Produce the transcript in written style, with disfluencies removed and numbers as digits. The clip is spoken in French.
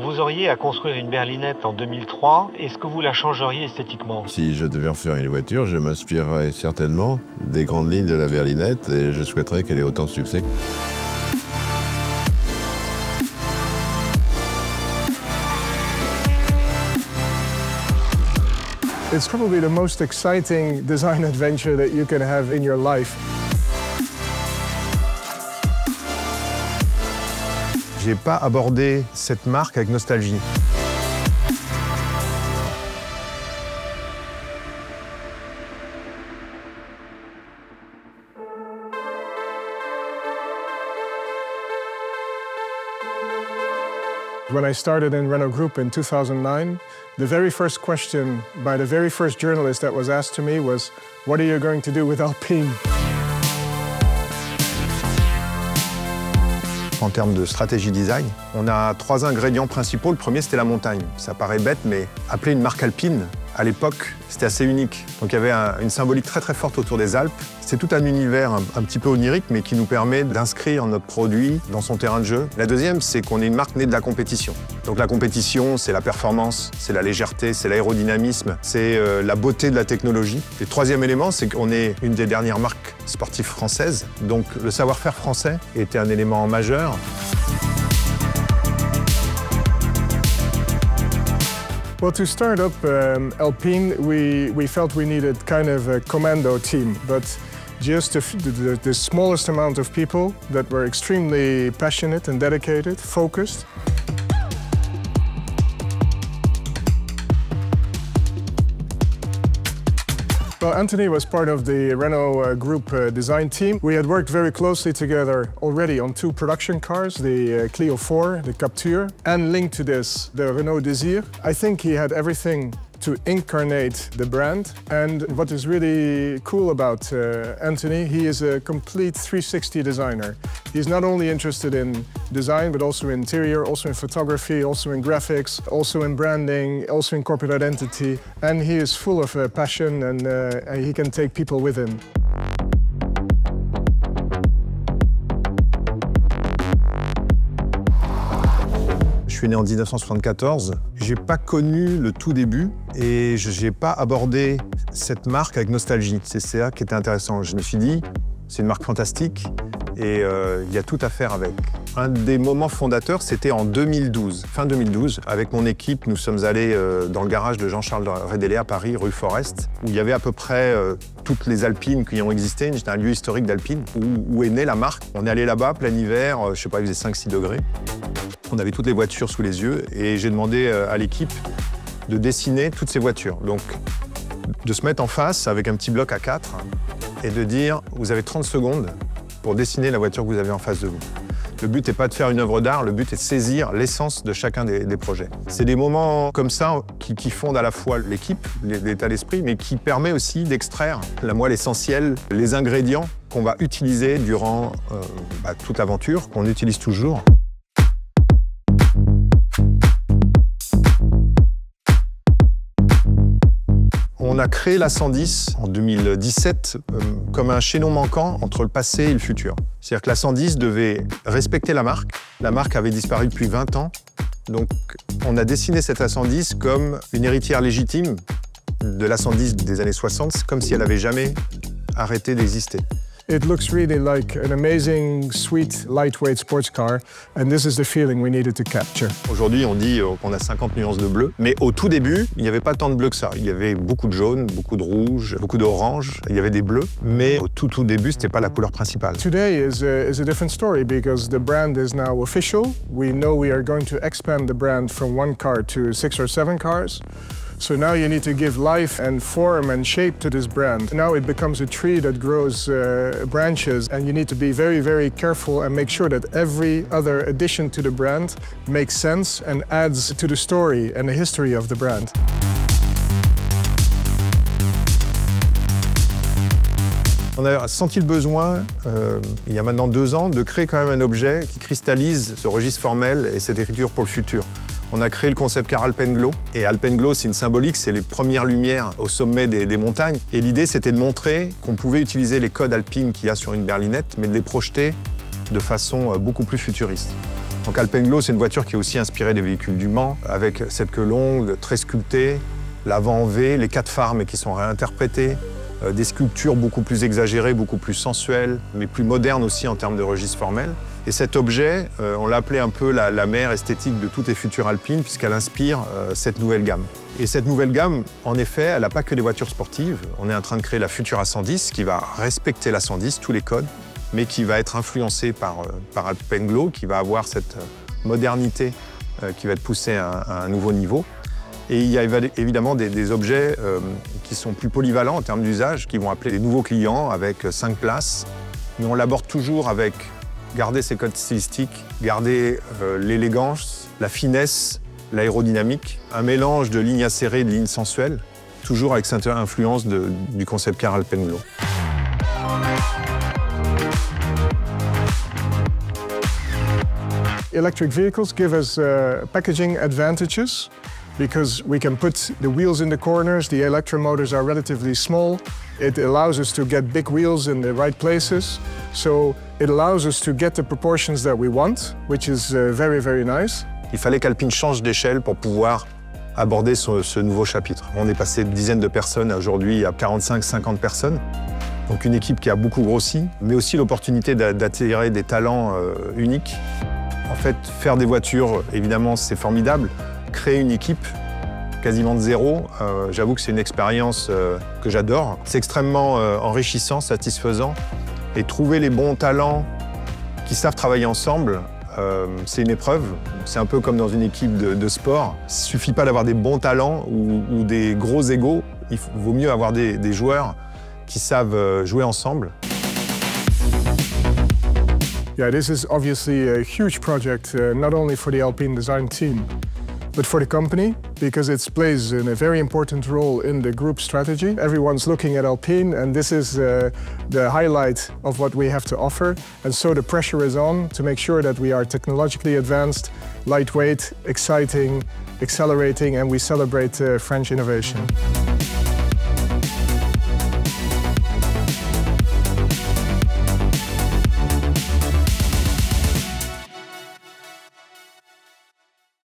Vous auriez à construire une berlinette en 2003, est-ce que vous la changeriez esthétiquement? Si je devais en faire une voiture, je m'inspirerais certainement des grandes lignes de la berlinette et je souhaiterais qu'elle ait autant de succès. It's probably the most exciting design adventure that you can have in your life. J'ai pas abordé cette marque avec nostalgie. When I started in Renault Group in 2009, the very first question by the very first journalist that was asked to me was, "What are you going to do with Alpine?" En termes de stratégie design, on a 3 ingrédients principaux. Le premier, c'était la montagne. Ça paraît bête, mais appeler une marque alpine, à l'époque, c'était assez unique. Donc il y avait une symbolique très très forte autour des Alpes. C'est tout un univers un petit peu onirique, mais qui nous permet d'inscrire notre produit dans son terrain de jeu. La deuxième, c'est qu'on est une marque née de la compétition. Donc la compétition, c'est la performance, c'est la légèreté, c'est l'aérodynamisme, c'est la beauté de la technologie. Et le troisième élément, c'est qu'on est une des dernières marques sportives françaises. Donc le savoir-faire français était un élément majeur. Well, to start up Alpine, we felt we needed kind of a commando team, but just the smallest amount of people that were extremely passionate and dedicated, focused. Well, Anthony was part of the Renault Group design team. We had worked very closely together already on 2 production cars, the Clio 4, the Captur, and linked to this, the Renault Désir. I think he had everything to incarnate the brand. And what is really cool about Anthony, he is a complete 360 designer. He's not only interested in design, but also in interior, also in photography, also in graphics, also in branding, also in corporate identity. And he is full of passion and he can take people with him. Je suis né en 1974. J'ai pas connu le tout début et j'ai pas abordé cette marque avec nostalgie. C'est ça qui était intéressant. Je me suis dit, c'est une marque fantastique et il y a tout à faire avec. Un des moments fondateurs, c'était en 2012, fin 2012. Avec mon équipe, nous sommes allés dans le garage de Jean-Charles Rédélé à Paris, rue Forest, où il y avait à peu près toutes les Alpines qui ont existé. C'était un lieu historique d'Alpine où est née la marque. On est allé là-bas, plein hiver, je sais pas, il faisait 5-6 degrés. On avait toutes les voitures sous les yeux et j'ai demandé à l'équipe de dessiner toutes ces voitures. Donc, de se mettre en face avec un petit bloc A4 et de dire « Vous avez 30 secondes pour dessiner la voiture que vous avez en face de vous ». Le but n'est pas de faire une œuvre d'art, le but est de saisir l'essence de chacun des projets. C'est des moments comme ça qui fondent à la fois l'équipe, l'état d'esprit, mais qui permet aussi d'extraire la moelle essentielle, les ingrédients qu'on va utiliser durant toute l'aventure, qu'on utilise toujours. On a créé la 110 en 2017 comme un chaînon manquant entre le passé et le futur. C'est-à-dire que la 110 devait respecter la marque. La marque avait disparu depuis 20 ans. Donc on a dessiné cette A110 comme une héritière légitime de la 110 des années 60, comme si elle n'avait jamais arrêté d'exister. It looks really like an amazing, sweet, lightweight sports car, and this is the feeling we needed to capture. Aujourd'hui, on dit qu'on a 50 nuances de bleu, mais au tout début, il n'y avait pas tant de bleu que ça. Il y avait beaucoup de jaune, beaucoup de rouge, beaucoup d'orange, il y avait des bleus, mais au tout début, c'était pas la couleur principale. Today is a different story because the brand is now official. We know we are going to expand the brand from 1 car to 6 or 7 cars. So now you need to give life and form and shape to this brand. Now it becomes a tree that grows branches, and you need to be very, very careful and make sure that every other addition to the brand makes sense and adds to the story and the history of the brand. On a senti le besoin, il y a maintenant 2 ans, de créer quand même un objet qui cristallise ce registre formel et cette écriture pour le futur. On a créé le concept car Alpenglow. Et Alpenglow, c'est une symbolique, c'est les premières lumières au sommet des montagnes. Et l'idée, c'était de montrer qu'on pouvait utiliser les codes alpines qu'il y a sur une berlinette, mais de les projeter de façon beaucoup plus futuriste. Donc Alpenglow, c'est une voiture qui est aussi inspirée des véhicules du Mans, avec cette queue longue, très sculptée, l'avant en V, les 4 phares mais qui sont réinterprétés, des sculptures beaucoup plus exagérées, beaucoup plus sensuelles, mais plus modernes aussi en termes de registre formel. Et cet objet, on l'a appelé un peu la mère esthétique de toutes les futures alpines, puisqu'elle inspire cette nouvelle gamme. Et cette nouvelle gamme, en effet, elle n'a pas que des voitures sportives. On est en train de créer la Futura 110, qui va respecter la 110, tous les codes, mais qui va être influencée par Alpenglow, qui va avoir cette modernité qui va être poussée à un nouveau niveau. Et il y a évidemment des objets qui sont plus polyvalents en termes d'usage, qui vont appeler des nouveaux clients avec 5 places. Mais on l'aborde toujours avec garder ses codes stylistiques, garder l'élégance, la finesse, l'aérodynamique, un mélange de lignes acérées et de lignes sensuelles, toujours avec cette influence du concept car Alpenglow. Electric vehicles give us packaging advantages because we can put the wheels in the corners, the electromotors are relatively small. It allows us to get big wheels in the right places. So it allows us to get the proportions that we want, which is very, very nice. Il fallait qu'Alpine change d'échelle pour pouvoir aborder ce nouveau chapitre. On est passé de dizaines de personnes à aujourd'hui à 45-50 personnes. Donc une équipe qui a beaucoup grossi, mais aussi l'opportunité d'attirer des talents uniques. En fait, faire des voitures, évidemment, c'est formidable. Créer une équipe quasiment de zéro, j'avoue que c'est une expérience que j'adore. C'est extrêmement enrichissant, satisfaisant. Et trouver les bons talents qui savent travailler ensemble, c'est une épreuve. C'est un peu comme dans une équipe de sport. Il ne suffit pas d'avoir des bons talents ou des gros égos. Il vaut mieux avoir des joueurs qui savent jouer ensemble. Yeah, this is obviously a huge project, not only for the Alpine design team, but for the company, because it plays a very important role in the group strategy. Everyone's looking at Alpine, and this is the highlight of what we have to offer. And so the pressure is on to make sure that we are technologically advanced, lightweight, exciting, accelerating, and we celebrate French innovation.